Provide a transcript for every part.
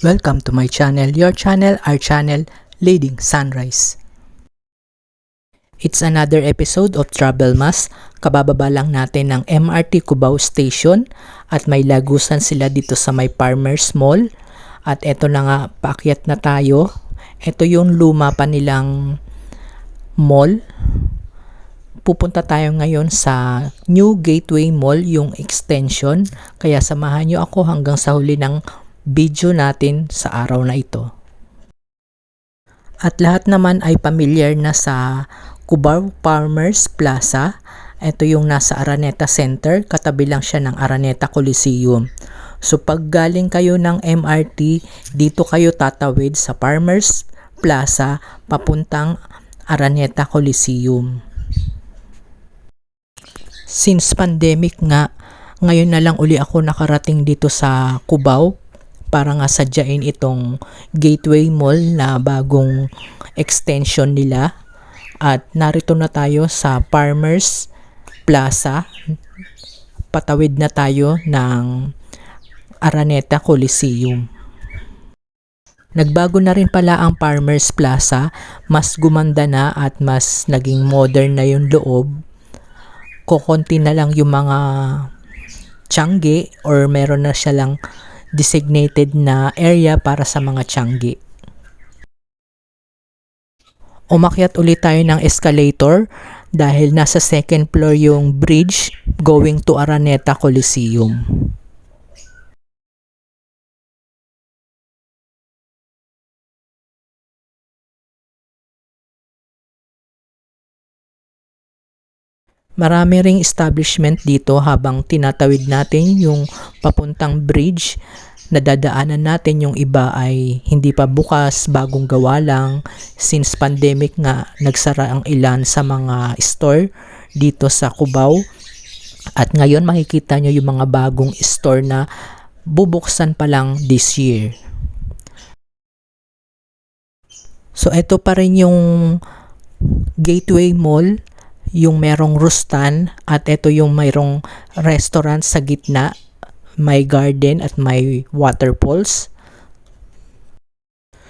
Welcome to my channel, your channel, our channel, Leading Sunrise. It's another episode of Travel Mas. Kabababa lang natin ng MRT Cubao Station at may lagusan sila dito sa may Farmers Mall. At eto na nga, paakyat na tayo. Ito yung luma pa nilang mall. Pupunta tayo ngayon sa New Gateway Mall, yung extension. Kaya samahan nyo ako hanggang sa huli ng video natin sa araw na ito. At lahat naman ay familiar na sa Cubao Farmers Plaza. Ito yung nasa Araneta Center, katabi lang siya ng Araneta Coliseum. So pag galing kayo ng MRT, dito kayo tatawid sa Farmers Plaza papuntang Araneta Coliseum. Since pandemic nga, ngayon na lang uli ako nakarating dito sa Cubao para nga sadyain itong Gateway Mall na bagong extension nila. At narito na tayo sa Farmers Plaza. Patawid na tayo ng Araneta Coliseum. Nagbago na rin pala ang Farmers Plaza. Mas gumanda na at mas naging modern na yung loob. Kukunti na lang yung mga tiyangge or meron na siya lang designated na area para sa mga tiyangge. Umakyat ulit tayo ng escalator dahil nasa second floor yung bridge going to Araneta Coliseum. Marami ring establishment dito habang tinatawid natin yung papuntang bridge. Nadadaanan natin yung iba ay hindi pa bukas, bagong gawa lang. Since pandemic nga, nagsara ang ilan sa mga store dito sa Cubao. At ngayon makikita nyo yung mga bagong store na bubuksan pa lang this year. So ito pa rin yung Gateway Mall, yung merong rustan, at ito yung mayroong restaurant sa gitna, may garden at may waterfalls.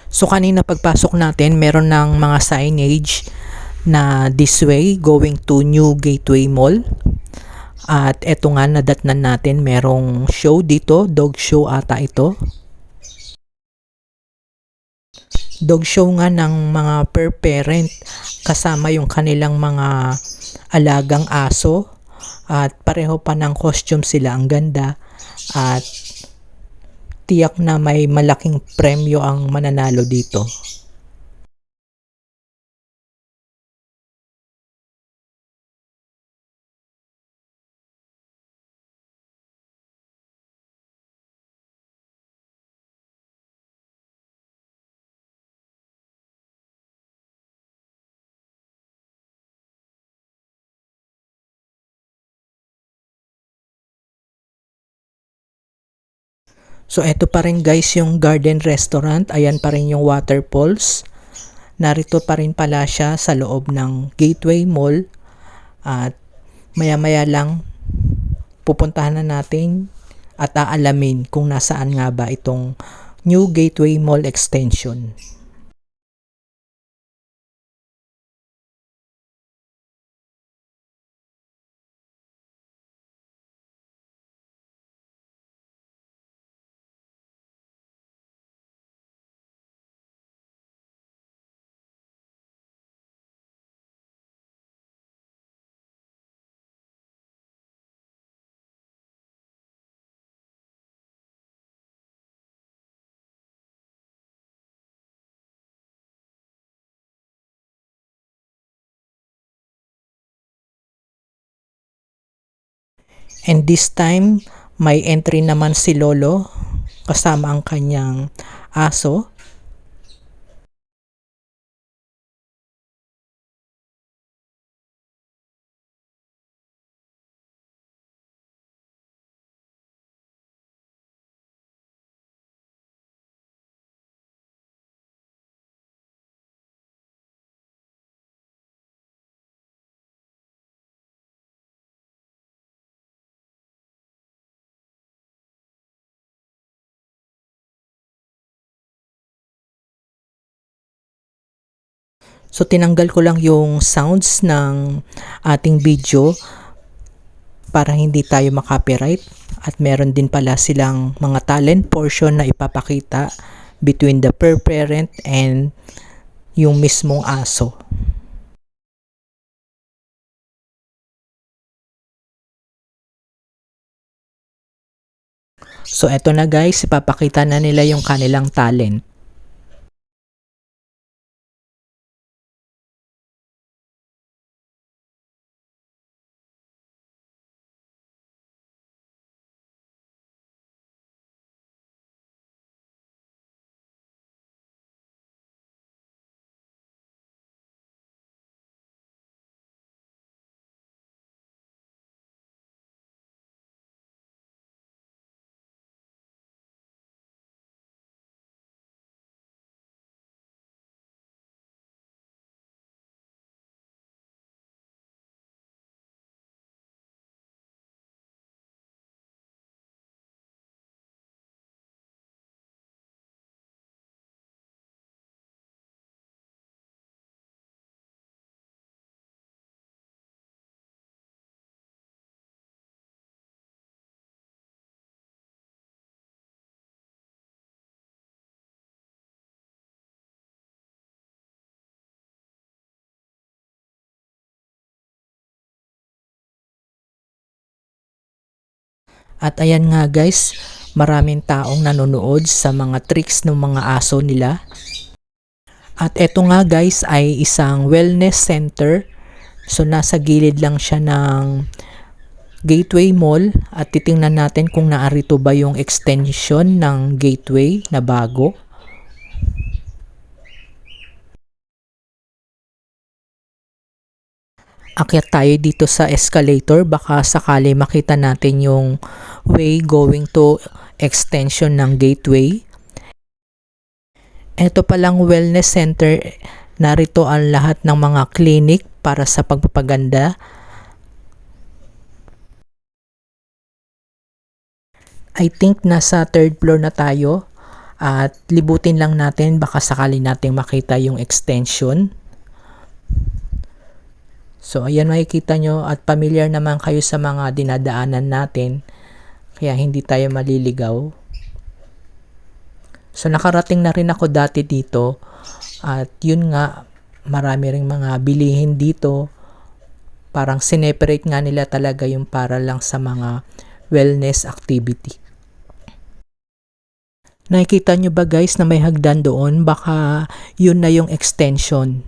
So kanina pagpasok natin, meron ng mga signage na this way going to New Gateway Mall. At eto nga, nadatnan natin, merong show dito, dog show ata ito. Dog show nga ng mga per parent kasama yung kanilang mga alagang aso at pareho pa ng costume sila, ang ganda at tiyak na may malaking premyo ang mananalo dito. So eto pa rin guys yung garden restaurant, ayan pa rin yung waterfalls. Narito pa rin pala siya sa loob ng Gateway Mall at maya-maya lang pupuntahan na natin at aalamin kung nasaan nga ba itong New Gateway Mall extension. And this time, may entry naman si Lolo kasama ang kanyang aso. So tinanggal ko lang yung sounds ng ating video para hindi tayo makopyright, at meron din pala silang mga talent portion na ipapakita between the per parent and yung mismong aso. So eto na guys, ipapakita na nila yung kanilang talent. At ayan nga guys, maraming taong nanonood sa mga tricks ng mga aso nila. At eto nga guys ay isang wellness center. So nasa gilid lang siya ng Gateway Mall, at titingnan natin kung naarito ba yung extension ng Gateway na bago. Akyat tayo dito sa escalator, baka sakali makita natin yung way going to extension ng Gateway. Ito palang wellness center, narito ang lahat ng mga clinic para sa pagpapaganda. I think nasa third floor na tayo, at libutin lang natin, baka sakali nating makita yung extension. So ayan, makikita nyo at familiar naman kayo sa mga dinadaanan natin, kaya hindi tayo maliligaw. So nakarating na rin ako dati dito, at yun nga, marami ring mga bilihin dito. Parang sineperate nga nila talaga yung para lang sa mga wellness activity. Nakikita nyo ba guys na may hagdan doon? Baka yun na yung extension.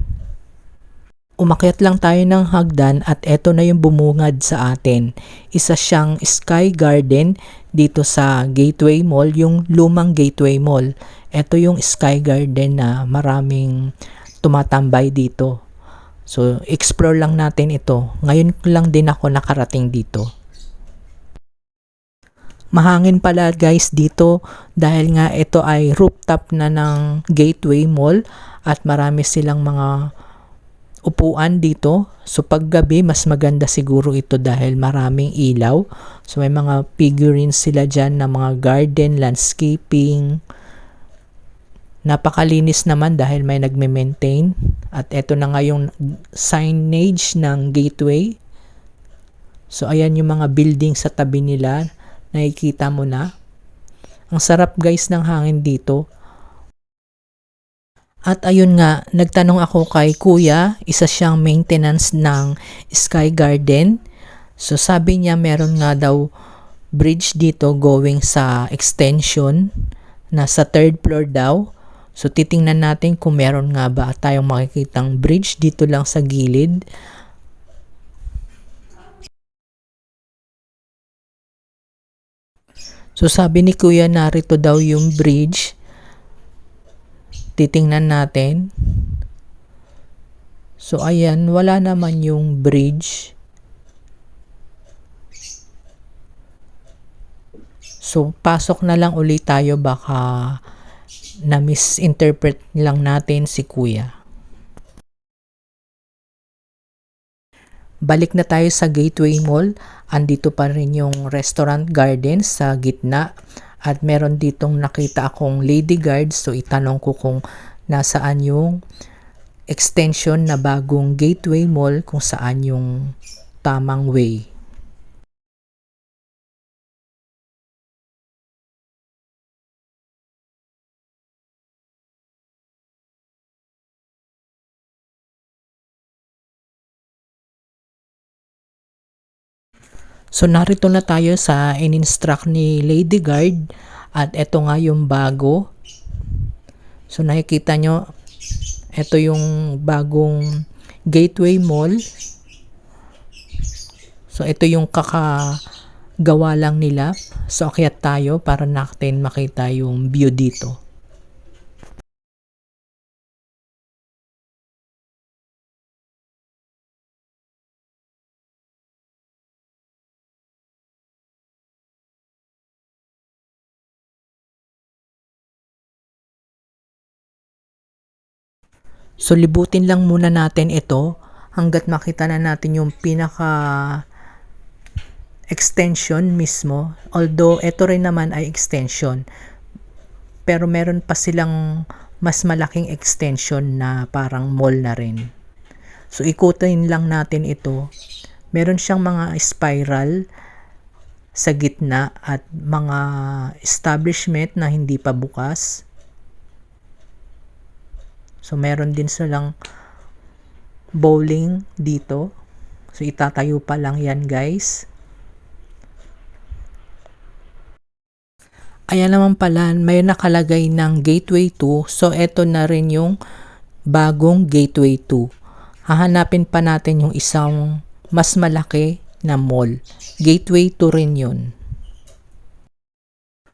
Umakyat lang tayo ng hagdan at eto na yung bumungad sa atin. Isa siyang Sky Garden dito sa Gateway Mall, yung lumang Gateway Mall. Eto yung Sky Garden na maraming tumatambay dito. So explore lang natin ito. Ngayon lang din ako nakarating dito. Mahangin pala guys dito dahil nga ito ay rooftop na ng Gateway Mall, at marami silang mga upuan dito. So paggabi mas maganda siguro ito dahil maraming ilaw. So may mga figurines sila dyan na mga garden, landscaping. Napakalinis naman dahil may nagme-maintain. At eto na nga yung signage ng Gateway. So ayan yung mga building sa tabi nila. Nakikita mo na. Ang sarap guys ng hangin dito. At ayun nga, nagtanong ako kay kuya, isa siyang maintenance ng Sky Garden. So sabi niya meron nga daw bridge dito going sa extension, nasa third floor daw. So titingnan natin kung meron nga ba tayong makikitang bridge dito lang sa gilid. So sabi ni kuya narito daw yung bridge. Titingnan natin. So ayan, wala naman yung bridge. So pasok na lang ulit tayo, baka na-misinterpret lang natin si kuya. Balik na tayo sa Gateway Mall. Andito pa rin yung restaurant garden sa gitna. At meron ditong nakita akong lady guard. So itanong ko kung nasaan yung extension na bagong Gateway Mall kung saan yung tamang way. So narito na tayo sa in-instruct ni Lady Guard at ito nga yung bago. So nakikita nyo, ito yung bagong Gateway Mall. So ito yung kakagawa lang nila. So akyat tayo para natin makita yung view dito. So libutin lang muna natin ito hanggat makita na natin yung pinaka extension mismo. Although ito rin naman ay extension. Pero meron pa silang mas malaking extension na parang mall na rin. So ikutin lang natin ito. Meron siyang mga spiral sa gitna at mga establishment na hindi pa bukas. So meron din silang bowling dito. So itatayo pa lang yan, guys. Ayan naman pala, may nakalagay ng Gateway 2. So eto na rin yung bagong Gateway 2. Hahanapin pa natin yung isang mas malaki na mall. Gateway 2 rin yun.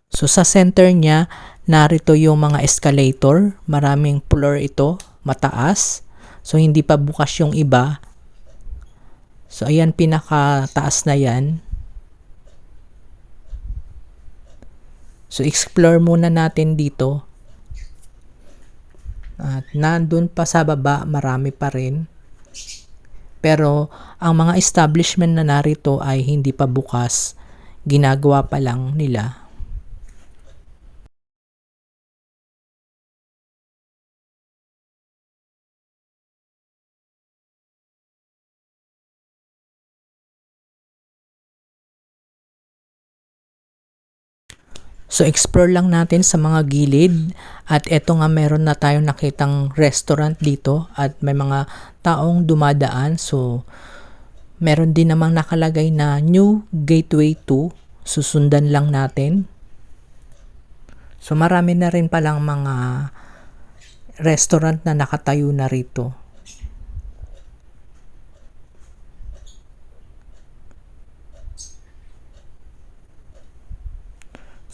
So sa center niya, narito yung mga escalator. Maraming floor ito, mataas. So hindi pa bukas yung iba. So ayan, pinakataas na yan. So explore muna natin dito. At nandun pa sa baba, marami pa rin. Pero ang mga establishment na narito ay hindi pa bukas. Ginagawa pa lang nila. So explore lang natin sa mga gilid at eto nga meron na tayong nakitang restaurant dito at may mga taong dumadaan. So meron din namang nakalagay na New Gateway 2. Susundan lang natin. So marami na rin palang mga restaurant na nakatayo na rito.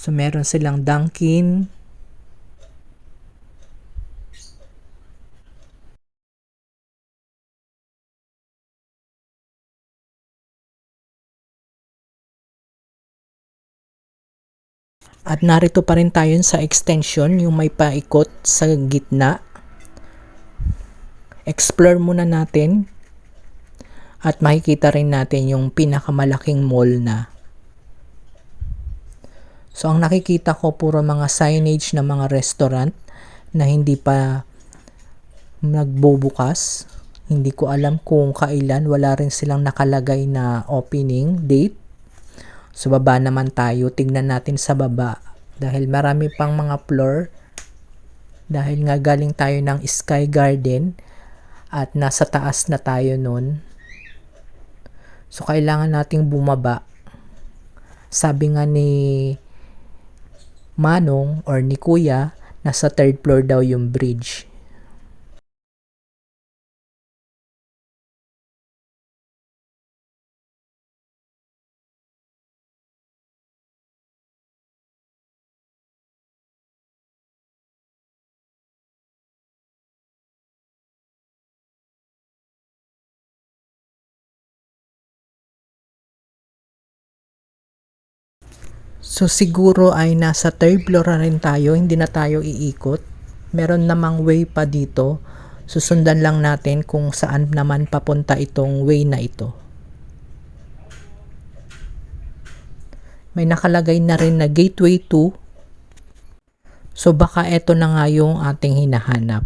So meron silang Dunkin. At narito pa rin tayo sa extension, yung may paikot sa gitna. Explore muna natin. At makikita rin natin yung pinakamalaking mall na. So ang nakikita ko puro mga signage ng mga restaurant na hindi pa nagbubukas. Hindi ko alam kung kailan, wala rin silang nakalagay na opening date. So baba naman tayo, tignan natin sa baba dahil marami pang mga floor. Dahil nga galing tayo ng Sky Garden at nasa taas na tayo nun. So kailangan nating bumaba. Sabi nga ni Manong or ni Kuya, nasa third floor daw yung bridge. So siguro ay nasa third floor na rin tayo, hindi na tayo iikot. Meron namang way pa dito. Susundan lang natin kung saan naman papunta itong way na ito. May nakalagay na rin na Gateway 2. So baka ito na nga yung ating hinahanap.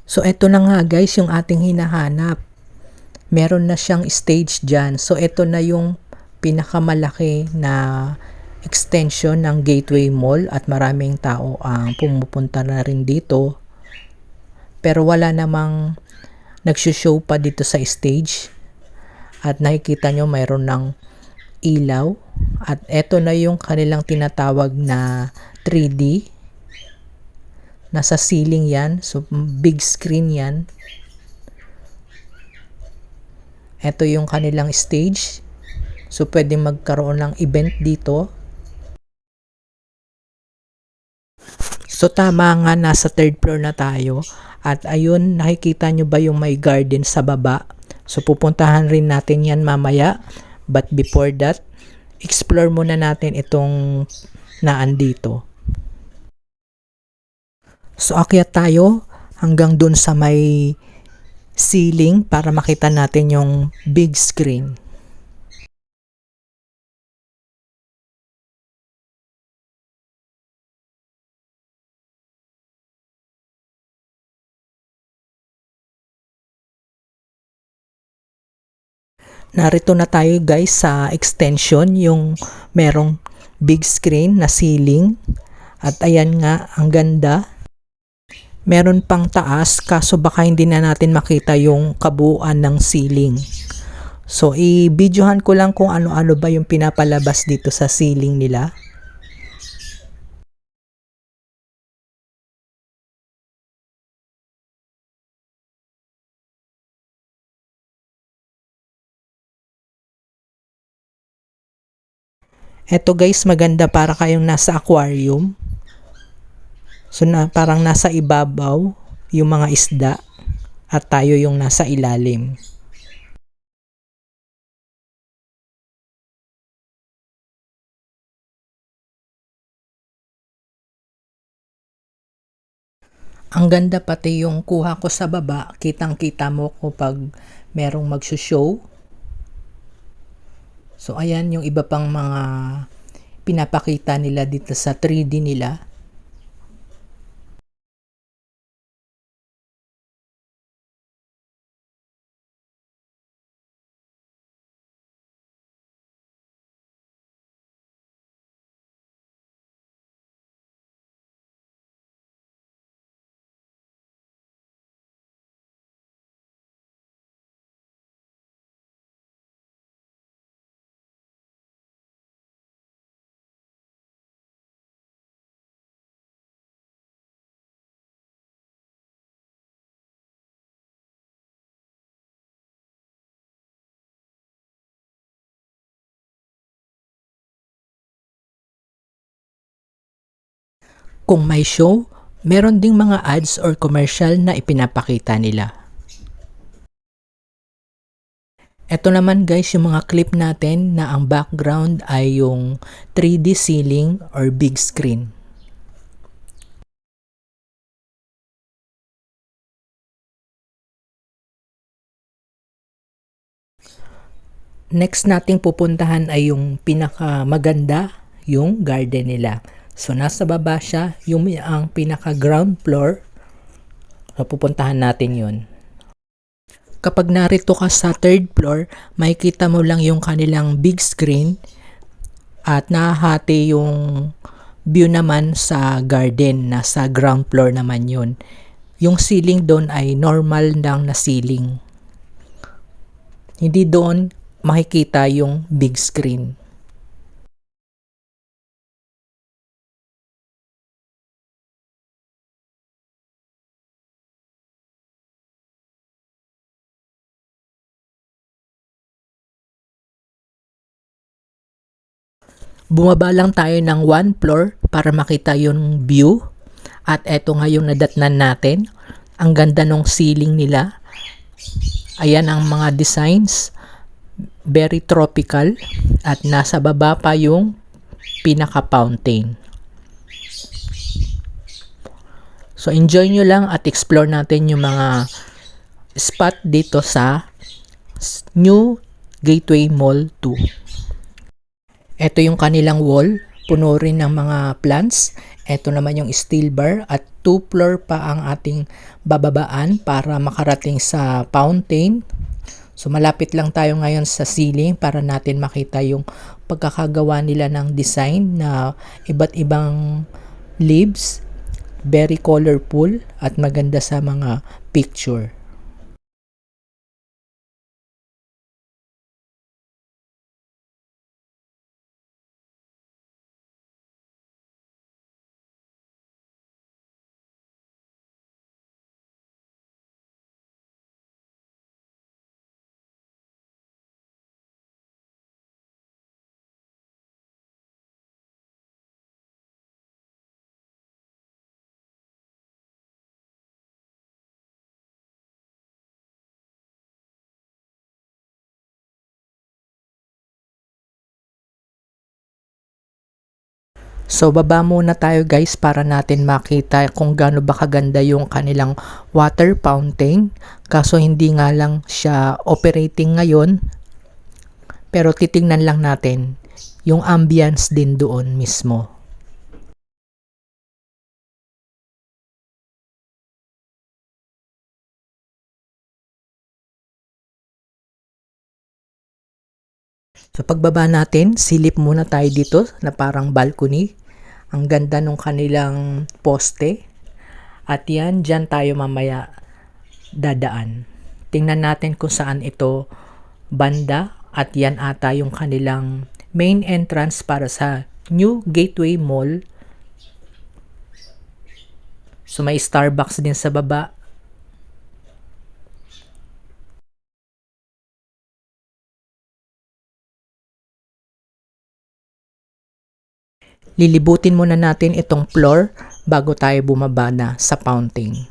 So eto na nga guys yung ating hinahanap. Meron na siyang stage dyan. So eto na yung pinakamalaki na extension ng Gateway Mall at maraming tao ang pumupunta na rin dito. Pero wala namang nagsushow pa dito sa stage. At nakikita nyo mayroon ng ilaw. At eto na yung kanilang tinatawag na 3D. Nasa ceiling yan. So big screen yan. Ito yung kanilang stage. So pwede magkaroon ng event dito. So tama nga, nasa third floor na tayo. At ayun, nakikita nyo ba yung may garden sa baba? So pupuntahan rin natin yan mamaya. But before that, explore muna natin itong naandito. So akyat tayo hanggang dun sa may ceiling para makita natin yung big screen. Narito na tayo guys sa extension, yung merong big screen na ceiling. At ayan nga, ang ganda. Meron pang taas, kaso baka hindi na natin makita yung kabuuan ng ceiling. So i-videohan ko lang kung ano-ano ba yung pinapalabas dito sa ceiling nila. Eto guys, maganda, para kayong nasa aquarium. So parang nasa ibabaw yung mga isda at tayo yung nasa ilalim. Ang ganda, pati yung kuha ko sa baba, kitang-kita mo ko pag merong magsushow. So ayan yung iba pang mga pinapakita nila dito sa 3D nila. Kung may show, meron ding mga ads or commercial na ipinapakita nila. Ito naman guys yung mga clip natin na ang background ay yung 3D ceiling or big screen. Next nating pupuntahan ay yung pinakamaganda, yung garden nila. So nasa baba siya, yung ang pinaka ground floor. So pupuntahan natin yun. Kapag narito ka sa third floor, makikita mo lang yung kanilang big screen at nahahati yung view naman sa garden, nasa ground floor naman yun. Yung ceiling doon ay normal lang na ceiling. Hindi doon makikita yung big screen. Bumaba lang tayo ng 1 floor para makita yung view. At eto nga yung nadatnan natin. Ang ganda ng ceiling nila. Ayan ang mga designs. Very tropical. At nasa baba pa yung pinaka-fountain. So enjoy nyo lang at explore natin yung mga spot dito sa New Gateway Mall 2. Ito yung kanilang wall, puno rin ng mga plants. Ito naman yung steel bar at 2 floor pa ang ating bababaan para makarating sa fountain. So malapit lang tayo ngayon sa ceiling para natin makita yung pagkakagawa nila ng design na iba't ibang leaves. Very colorful at maganda sa mga picture. So baba muna tayo guys para natin makita kung gaano ba kaganda yung kanilang water fountain. Kaso hindi nga lang siya operating ngayon. Pero titingnan lang natin yung ambience din doon mismo. So pagbaba natin, silip muna tayo dito na parang balcony. Ang ganda nung kanilang poste. At yan, dyan tayo mamaya dadaan. Tingnan natin kung saan ito banda at yan ata yung kanilang main entrance para sa New Gateway Mall. So may Starbucks din sa baba. Lilibutin muna natin itong floor bago tayo bumaba na sa fountain.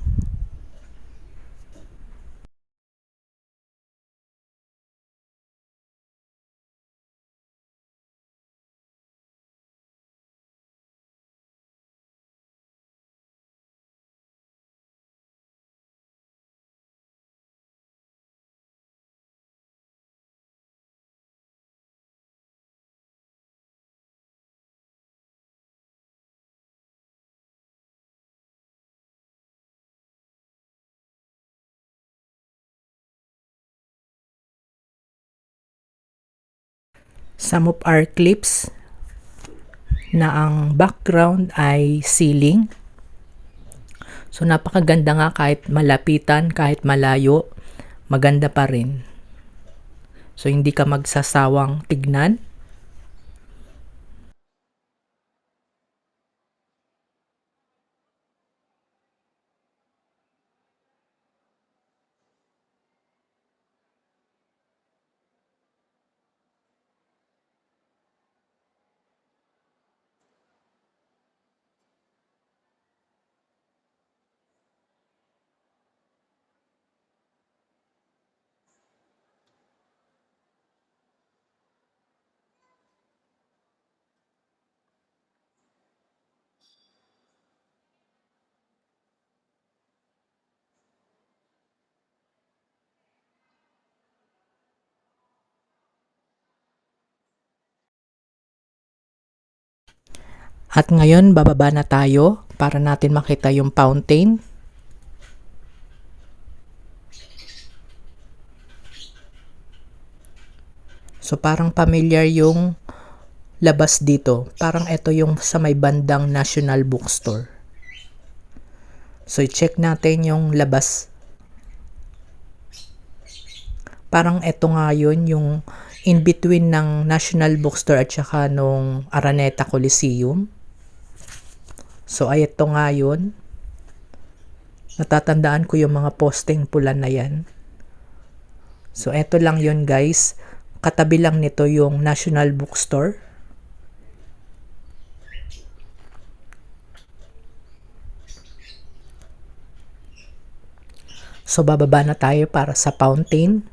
Some of our clips na ang background ay ceiling. So napakaganda nga kahit malapitan, kahit malayo, maganda pa rin. So hindi ka magsasawang tignan. At ngayon bababa na tayo para natin makita yung fountain. So parang familiar yung labas dito. Parang ito yung sa may bandang National Bookstore. So i-check natin yung labas. Parang ito nga yun yung in between ng National Bookstore at saka nung Araneta Coliseum. So ay ito nga yun. Natatandaan ko yung mga posting pula na yan. So eto lang yun guys. Katabi lang nito yung National Bookstore. So bababa na tayo para sa fountain.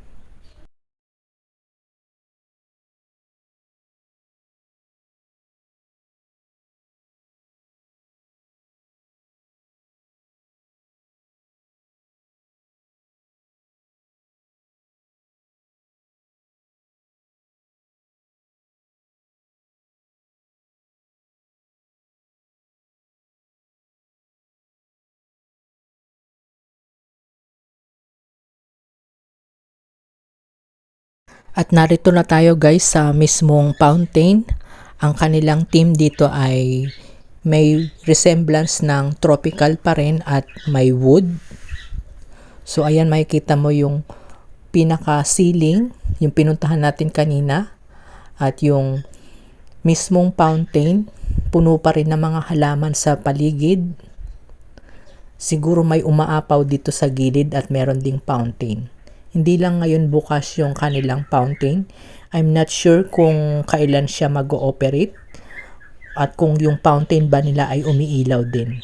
At narito na tayo guys sa mismong fountain. Ang kanilang theme dito ay may resemblance ng tropical pa rin at may wood. So ayan, makikita mo yung pinaka-ceiling, yung pinuntahan natin kanina. At yung mismong fountain, puno pa rin ng mga halaman sa paligid. Siguro may umaapaw dito sa gilid at meron ding fountain. Hindi lang ngayon bukas yung kanilang fountain. I'm not sure kung kailan siya mag-ooperate at kung yung fountain ba nila ay umiilaw din.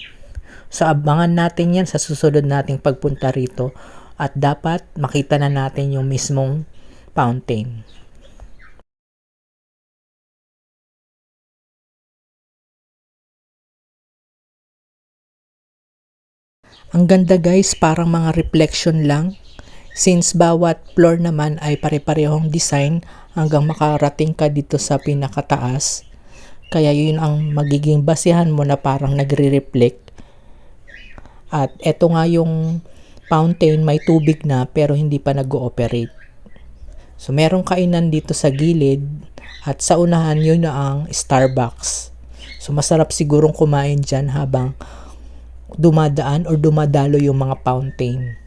So abangan natin yan sa susunod nating pagpunta rito at dapat makita na natin yung mismong fountain. Ang ganda guys, parang mga reflection lang. Since bawat floor naman ay pare-parehong design hanggang makarating ka dito sa pinakataas. Kaya yun ang magiging basihan mo na parang nagre-reflect. At eto nga yung fountain, may tubig na pero hindi pa nag-ooperate. So merong kainan dito sa gilid at sa unahan yun na ang Starbucks. So masarap sigurong kumain dyan habang dumadaan or dumadalo yung mga fountain.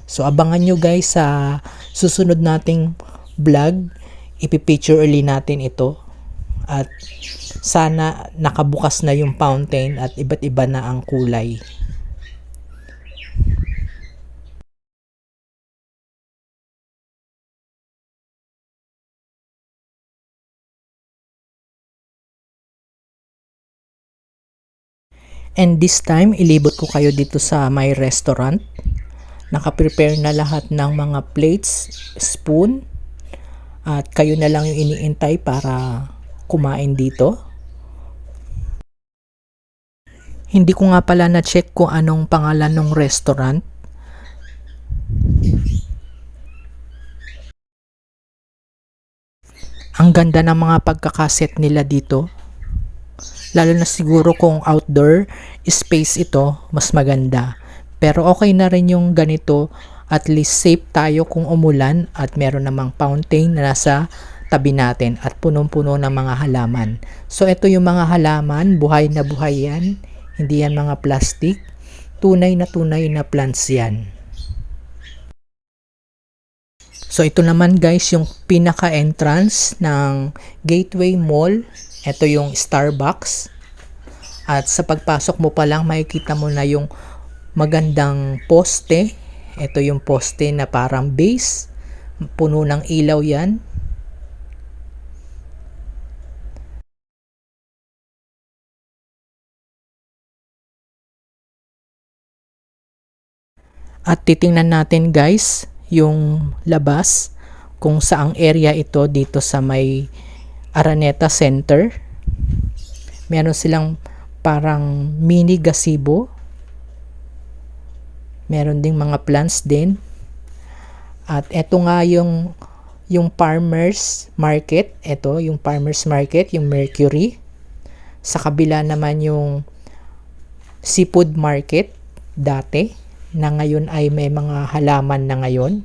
So abangan nyo guys sa susunod nating vlog. Ipipicture early natin ito. At sana nakabukas na yung fountain at iba't iba na ang kulay. And this time, ilibot ko kayo dito sa my restaurant. Naka-prepare na lahat ng mga plates, spoon, at kayo na lang yung iniintay para kumain dito. Hindi ko nga pala na-check kung anong pangalan ng restaurant. Ang ganda ng mga pagkakaset nila dito. Lalo na siguro kung outdoor space ito, mas maganda. Pero okay na rin yung ganito, at least safe tayo kung umulan at meron namang fountain na nasa tabi natin at punong-puno ng mga halaman. So ito yung mga halaman, buhay na buhay yan. Hindi yan mga plastic. Tunay na plants yan. So ito naman guys yung pinaka-entrance ng Gateway Mall. Ito yung Starbucks. At sa pagpasok mo pa lang makikita mo na yung magandang poste. Ito yung poste na parang base. Puno ng ilaw yan. At titingnan natin guys yung labas kung saang area ito dito sa may Araneta Center. Meron silang parang mini gazebo. Meron ding mga plants din. At eto nga yung farmers market. Ito yung farmers market, yung Mercury. Sa kabila naman yung seafood market dati, na ngayon ay may mga halaman na ngayon.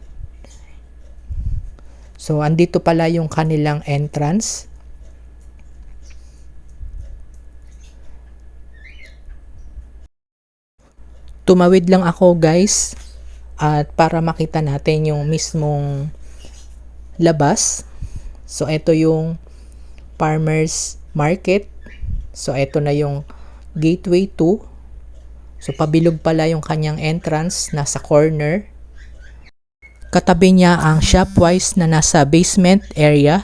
So andito pala yung kanilang entrance. Tumawid lang ako guys at para makita natin yung mismong labas. So ito yung farmers market. So ito na yung gateway 2. So pabilog pala yung kanyang entrance, nasa corner. Katabi niya ang Shopwise na nasa basement area.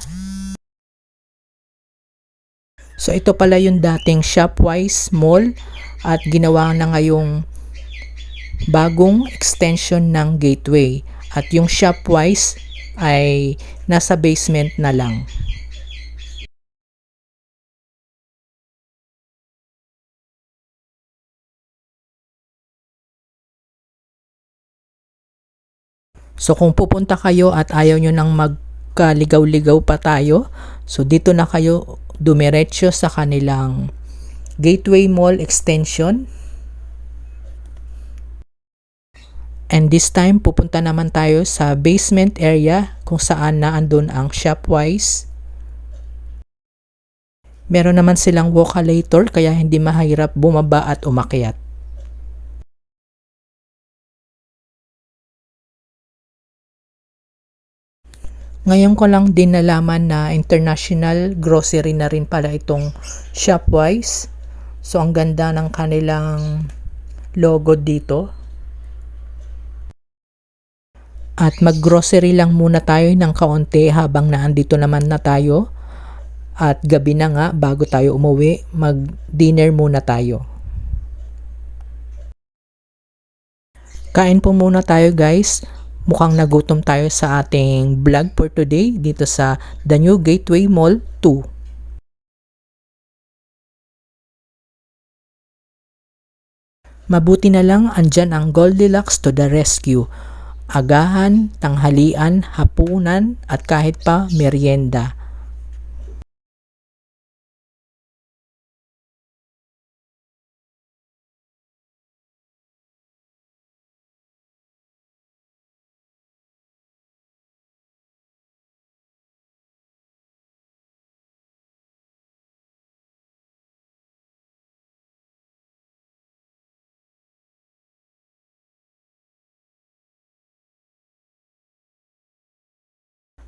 So ito pala yung dating Shopwise Mall at ginawa na ngayong bagong extension ng Gateway. At yung Shopwise ay nasa basement na lang. So kung pupunta kayo at ayaw nyo nang magkaligaw-ligaw pa tayo, so dito na kayo dumiretso sa kanilang Gateway Mall extension. And this time, pupunta naman tayo sa basement area kung saan na andun ang Shopwise. Meron naman silang walkalator kaya hindi mahirap bumaba at umakyat. Ngayon ko lang din nalaman na international grocery na rin pala itong Shopwise. So ang ganda ng kanilang logo dito. At mag-grocery lang muna tayo ng kaunti habang naandito naman na tayo. At gabi na nga bago tayo umuwi, mag-dinner muna tayo. Kain po muna tayo guys. Mukhang nagutom tayo sa ating vlog for today dito sa The New Gateway Mall 2. Mabuti na lang andyan ang Goldilocks to the rescue. Agahan, tanghalian, hapunan at kahit pa merienda.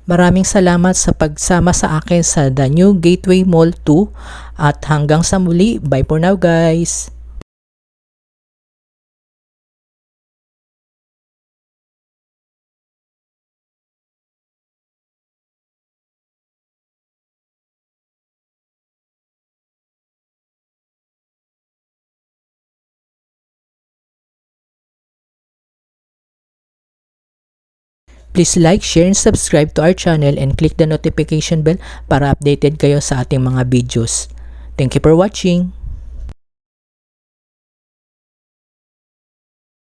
Maraming salamat sa pagsama sa akin sa The New Gateway Mall 2 at hanggang sa muli. Bye for now guys! Please like, share, and subscribe to our channel and click the notification bell para updated kayo sa ating mga videos. Thank you for watching!